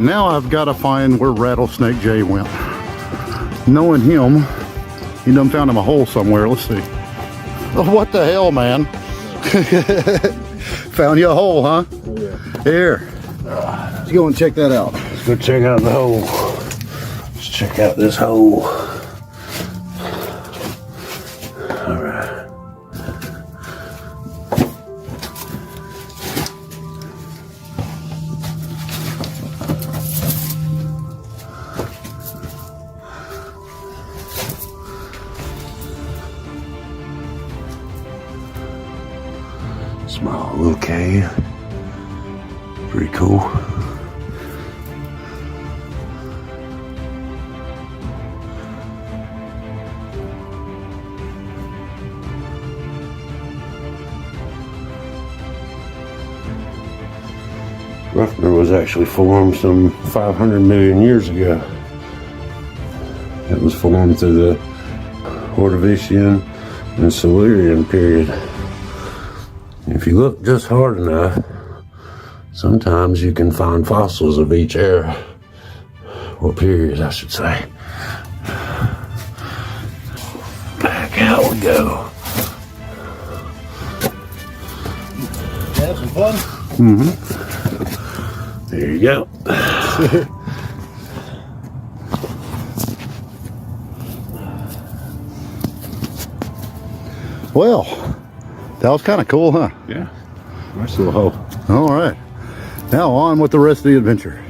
now I've got to find where Rattlesnake Jay went. Knowing him, he done found him a hole somewhere. Let's see. Oh, what the hell, man? Found you a hole, huh? Oh, yeah. Here. Let's go and check that out. Let's go check out the hole. Let's check out this hole. All right. Small little cave. Pretty cool. Ruffner was actually formed some 500 million years ago. It was formed through the Ordovician and Silurian period. If you look just hard enough, sometimes you can find fossils of each era, or period, I should say. Back out we go. Have some fun? Mm-hmm. There you go. Well, that was kind of cool, huh? Yeah. Nice little hole. All right. Now on with the rest of the adventure.